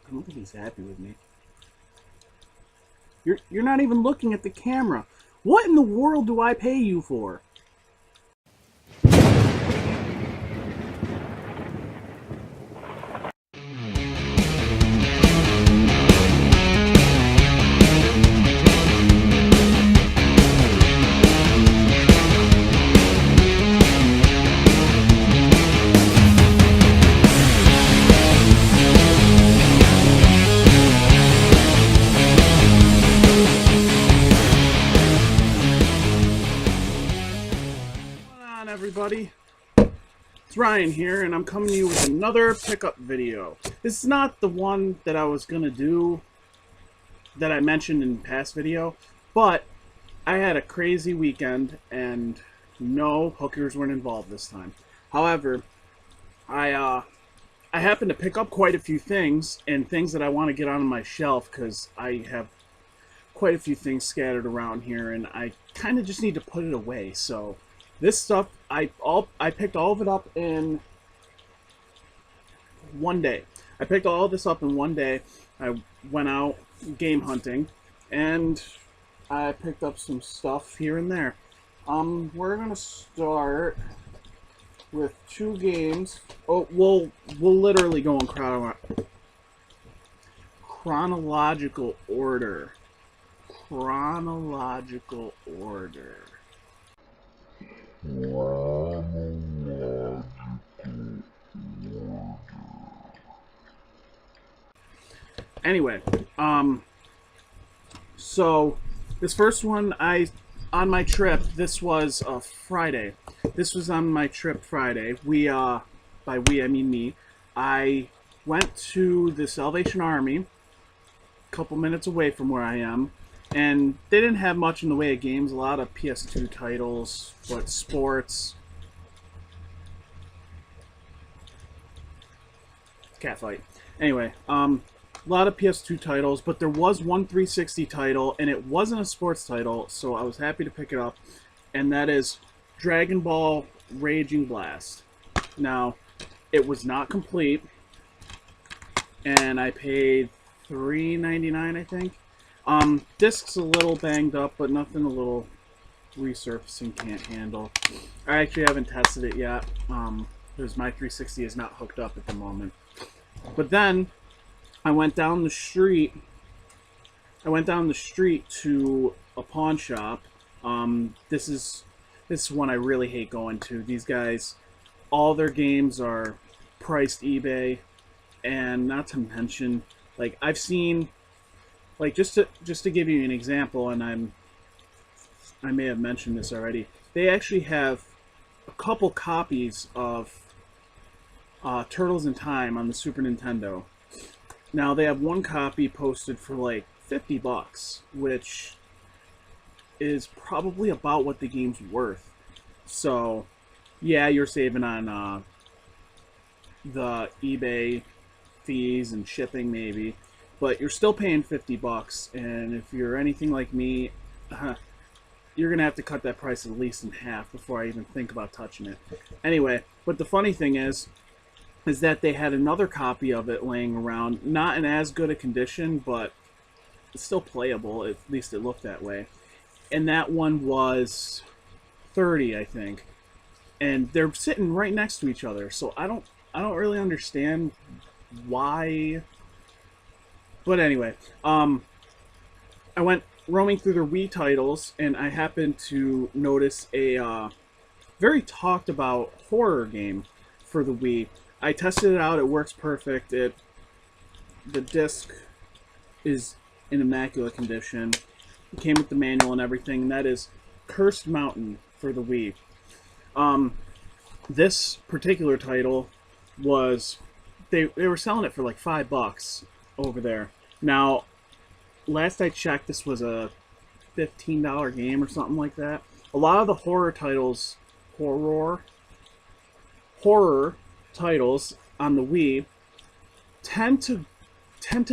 I don't think he's happy with me. You're not even looking at the camera. What in the world do I pay you for? Everybody, it's Ryan here, and I'm coming to you with another pickup video. This is not the one that I was gonna do that I mentioned in the past video, but I had a crazy weekend and no hookers weren't involved this time. However, I happened to pick up quite a few things and things that I want to get on my shelf because I have quite a few things scattered around here and I kind of just need to put it away. So this stuff, I picked all of it up in one day. I picked all of this up in one day. I went out game hunting, and I picked up some stuff here and there. We're gonna start with two games. Oh, we'll literally go in chronological order. Chronological order. Anyway, so this first one, on my trip, this was Friday. This was on my trip Friday. By we I mean me. I went to the Salvation Army, a couple minutes away from where I am, and they didn't have much in the way of games. A lot of PS2 titles, but sports. Catfight. Anyway, a lot of PS2 titles, but there was one 360 title, and it wasn't a sports title, so I was happy to pick it up, and that is Dragon Ball Raging Blast. Now, it was not complete, and I paid $3.99, I think. Disc's a little banged up, but nothing a little resurfacing can't handle. I actually haven't tested it yet, because my 360 is not hooked up at the moment. But then, I went down the street to a pawn shop. This is one I really hate going to. These guys, all their games are priced eBay, and not to mention, like, I've seen, like, just to give you an example, and I may have mentioned this already, they actually have a couple copies of Turtles in Time on the Super Nintendo. Now, they have one copy posted for like $50, which is probably about what the game's worth. So, yeah, you're saving on the eBay fees and shipping maybe, but you're still paying $50, and if you're anything like me, you're gonna have to cut that price at least in half before I even think about touching it. Anyway, but the funny thing is that they had another copy of it laying around, not in as good a condition, but it's still playable. At least it looked that way. And that one was $30, I think. And they're sitting right next to each other, so I don't really understand why. But anyway, I went roaming through their Wii titles, and I happened to notice a very talked about horror game for the Wii. I tested it out. It works perfect. The disc is in immaculate condition. It came with the manual and everything. And that is Cursed Mountain for the Wii. This particular title was they were selling it for like $5 over there. Now, last I checked, this was a $15 game or something like that. A lot of the horror titles, horror titles on the Wii tend to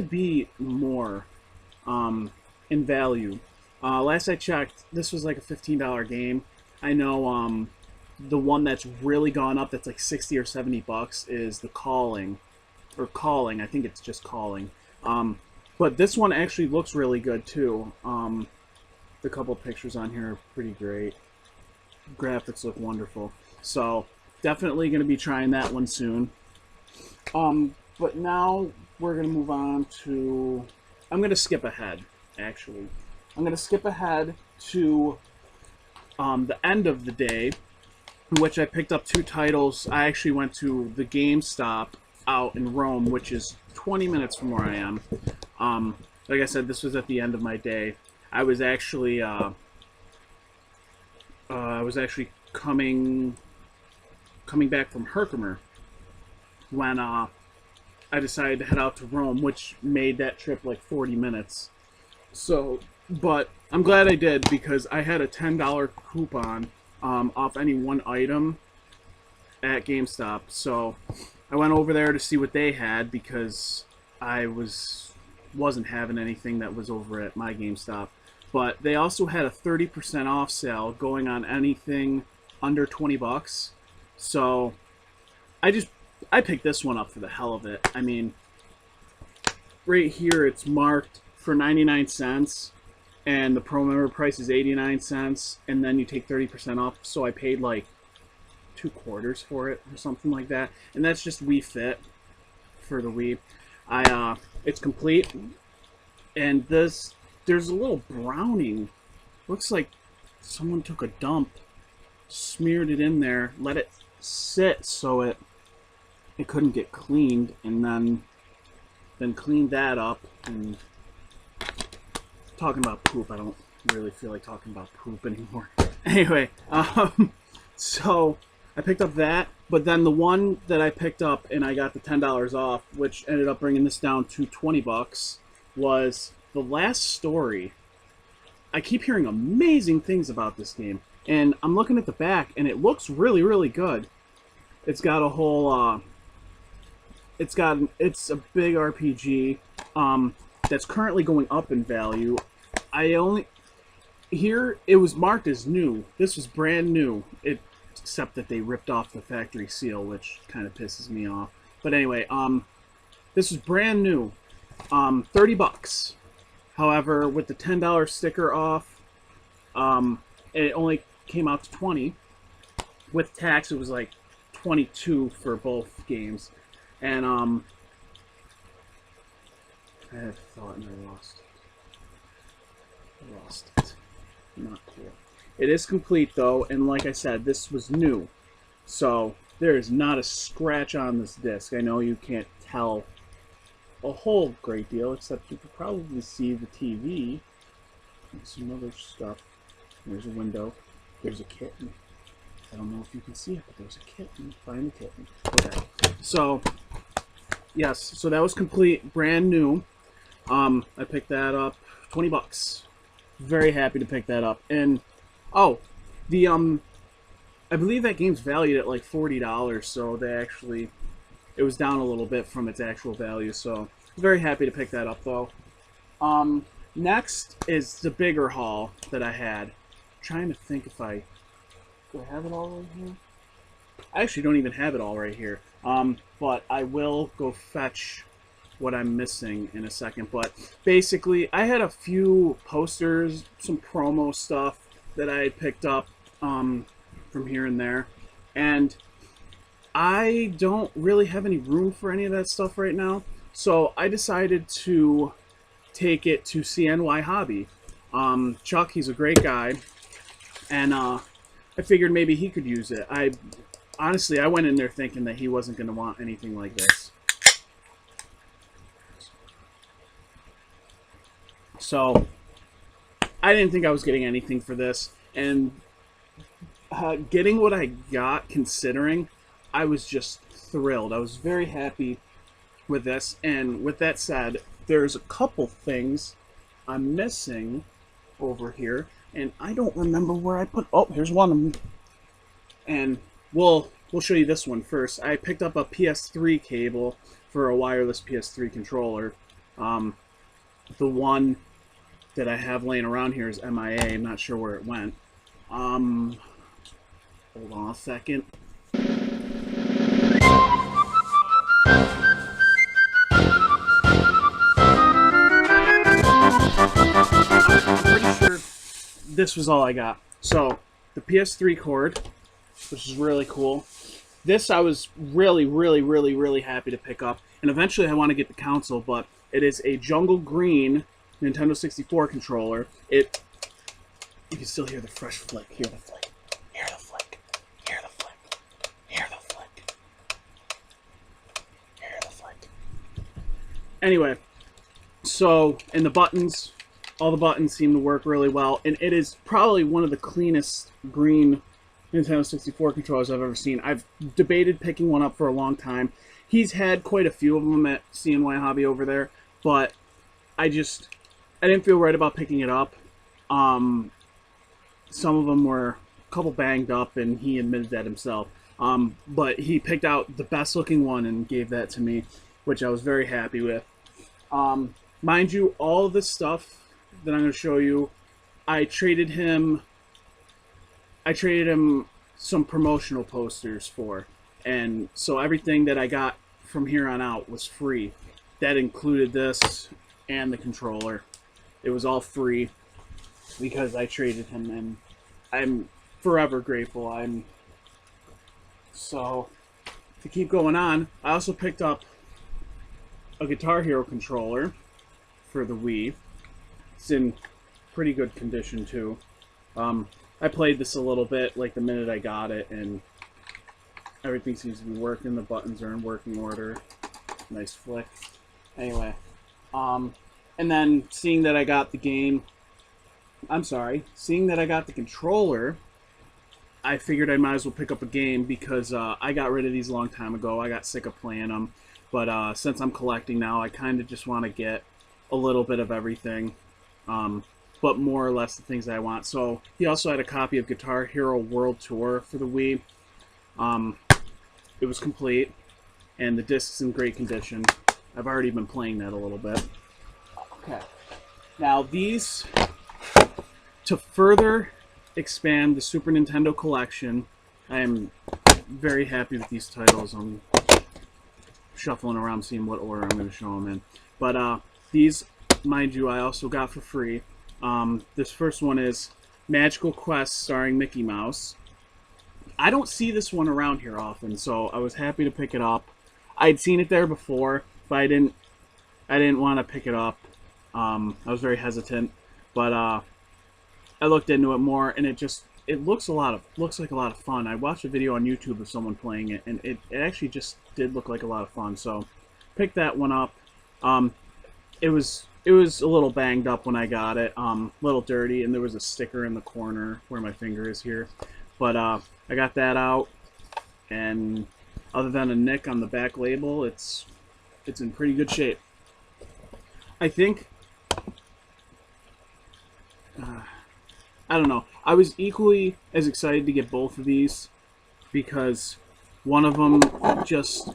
be more in value. Last I checked, this was like a $15 game. I know the one that's really gone up, that's like $60 or $70, is the Calling, or Calling. I think it's just Calling. But this one actually looks really good too. The couple pictures on here are pretty great. Graphics look wonderful. So definitely going to be trying that one soon. But now we're going to move on to... I'm going to skip ahead, actually. I'm going to skip ahead to the end of the day, in which I picked up 2 titles. I actually went to the GameStop out in Rome, which is 20 minutes from where I am. Like I said, this was at the end of my day. I was actually coming back from Herkimer when I decided to head out to Rome, which made that trip like 40 minutes. So, but I'm glad I did, because I had a $10 coupon off any one item at GameStop. So I went over there to see what they had, because I wasn't having anything that was over at my GameStop. But they also had a 30% off sale going on anything under 20 bucks. So I picked this one up for the hell of it. I mean, right here it's marked for 99 cents, and the pro member price is 89 cents, and then you take 30% off, so I paid like 2/4 for it or something like that. And that's just Wii Fit for the Wii. It's complete, and there's a little browning. Looks like someone took a dump, smeared it in there, let it sit so it couldn't get cleaned, and then cleaned that up. And talking about poop, I don't really feel like talking about poop anymore. Anyway, so I picked up that, but then the one that I picked up and I got the $10 off, which ended up bringing this down to 20 bucks, was The Last Story. I keep hearing amazing things about this game, and I'm looking at the back, and it looks really, really good. It's got a whole, it's a big RPG, that's currently going up in value. Here, it was marked as new. This was brand new, except that they ripped off the factory seal, which kind of pisses me off. But anyway, this was brand new, 30 bucks. However, with the $10 sticker off, it only came out to 20. With tax, it was like 22 for both games. And I had a thought and I lost it. Not cool. It is complete though, and like I said, this was new. So there is not a scratch on this disc. I know you can't tell a whole great deal, except you could probably see the TV and some other stuff. There's a window. There's a kitten. I don't know if you can see it, but there's a kitten. Find the kitten. Okay. So, yes. So that was complete, brand new. I picked that up, 20 bucks. Very happy to pick that up. And oh, the I believe that game's valued at like $40. So it was down a little bit from its actual value. So very happy to pick that up though. Next is the bigger haul that I had. I'm trying to think if do I have it all right here? I actually don't even have it all right here. But I will go fetch what I'm missing in a second. But basically, I had a few posters, some promo stuff that I had picked up from here and there. And I don't really have any room for any of that stuff right now. So I decided to take it to CNY Hobby. Chuck, he's a great guy. And I figured maybe he could use it. Honestly, I went in there thinking that he wasn't going to want anything like this. So I didn't think I was getting anything for this. And getting what I got, considering, I was just thrilled. I was very happy with this. And with that said, there's a couple things I'm missing over here. And I don't remember where I put... Oh, here's one of them. And we'll show you this one first. I picked up a PS3 cable for a wireless PS3 controller. The one that I have laying around here is MIA. I'm not sure where it went. Hold on a second. this was all I got. So the PS3 cord, which is really cool. This I was really happy to pick up, and eventually I want to get the console, but it is a jungle green Nintendo 64 controller. You can still hear the fresh flick. Hear the flick. Hear the flick. Hear the flick. Hear the flick. Hear the flick. Anyway, so in the buttons, all the buttons seem to work really well, and it is probably one of the cleanest green Nintendo 64 controllers I've ever seen. I've debated picking one up for a long time. He's had quite a few of them at CNY Hobby over there, but I didn't feel right about picking it up. Some of them were a couple banged up, and he admitted that himself. But he picked out the best looking one and gave that to me, which I was very happy with. Mind you, all of this stuff that I'm going to show you, I traded him some promotional posters for, and so everything that I got from here on out was free. That included this and the controller. It was all free because I traded him, and I'm forever grateful. So to keep going on, I also picked up a Guitar Hero controller for the Wii. It's in pretty good condition too. I played this a little bit, like the minute I got it, and everything seems to be working. The buttons are in working order. Nice flick. Anyway, and then seeing that I got the controller, I figured I might as well pick up a game because I got rid of these a long time ago. I got sick of playing them, but since I'm collecting now, I kind of just want to get a little bit of everything. But more or less the things that I want. So he also had a copy of Guitar Hero World Tour for the Wii. It was complete, and the disc's in great condition. I've already been playing that a little bit. Okay. Now these, to further expand the Super Nintendo collection, I am very happy with these titles. I'm shuffling around seeing what order I'm going to show them in. But these, mind you, I also got for free. This first one is Magical Quest starring Mickey Mouse. I don't see this one around here often, so I was happy to pick it up. I'd seen it there before, but I didn't want to pick it up. I was very hesitant, but I looked into it more, and it looks like a lot of fun. I watched a video on YouTube of someone playing it, and it actually just did look like a lot of fun. So, picked that one up. It was a little banged up when I got it, a little dirty, and there was a sticker in the corner where my finger is here. But I got that out, and other than a nick on the back label, it's in pretty good shape. I think, I don't know, I was equally as excited to get both of these because one of them just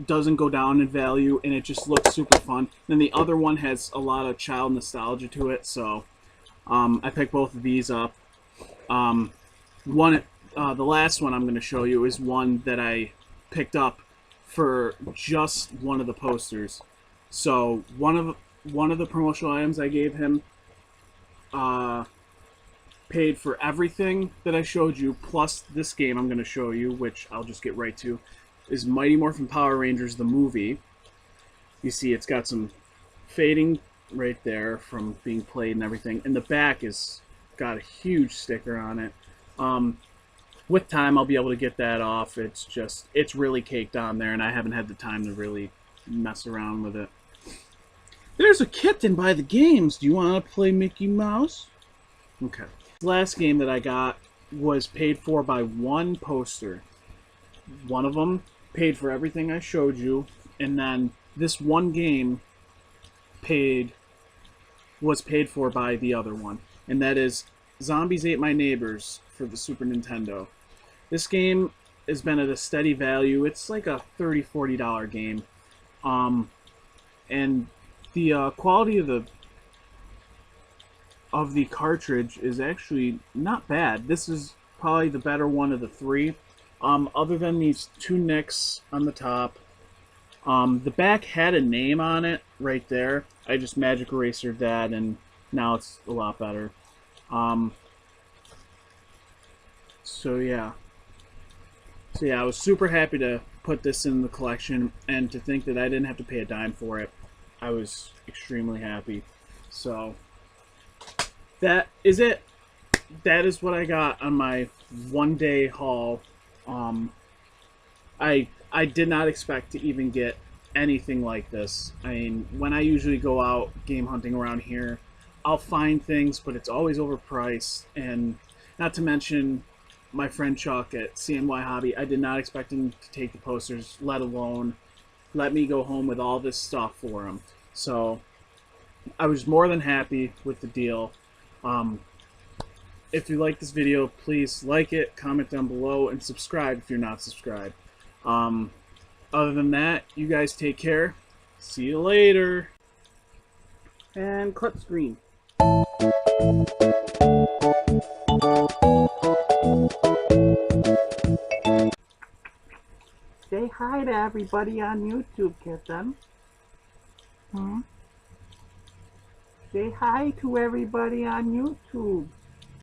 doesn't go down in value, and it just looks super fun. Then the other one has a lot of child nostalgia to it, so I picked both of these up. The last one I'm going to show you is one that I picked up for just one of the posters. So one of the promotional items I gave him paid for everything that I showed you, plus this game I'm going to show you, which I'll just get right to, is Mighty Morphin Power Rangers the movie. You see it's got some fading right there from being played and everything, and the back is got a huge sticker on it. With time I'll be able to get that off. It's really caked on there, and I haven't had the time to really mess around with it. There's a kitten by the games. Do you want to play Mickey Mouse? Okay. The last game that I got was paid for by one poster. One of them paid for everything I showed you, and then this one game was paid for by the other one, and that is Zombies Ate My Neighbors for the Super Nintendo. This game has been at a steady value. It's like a $30, $40 game, and the quality of the cartridge is actually not bad. This is probably the better one of the three. Other than these two nicks on the top. The back had a name on it right there. I just magic erasered that, and now it's a lot better. So yeah. So yeah, I was super happy to put this in the collection, and to think that I didn't have to pay a dime for it. I was extremely happy. So that is it. That is what I got on my 1 day haul. Um, I did not expect to even get anything like this. I mean, when I usually go out game hunting around here, I'll find things, but it's always overpriced. And not to mention my friend Chuck at CNY Hobby, I did not expect him to take the posters, let alone let me go home with all this stuff for him. So I was more than happy with the deal. Um, if you like this video, please like it, comment down below, and subscribe if you're not subscribed. Um, Other than that, you guys take care. See you later. And cut screen. Say hi to everybody on YouTube, kitten. Hmm? Say hi to everybody on YouTube.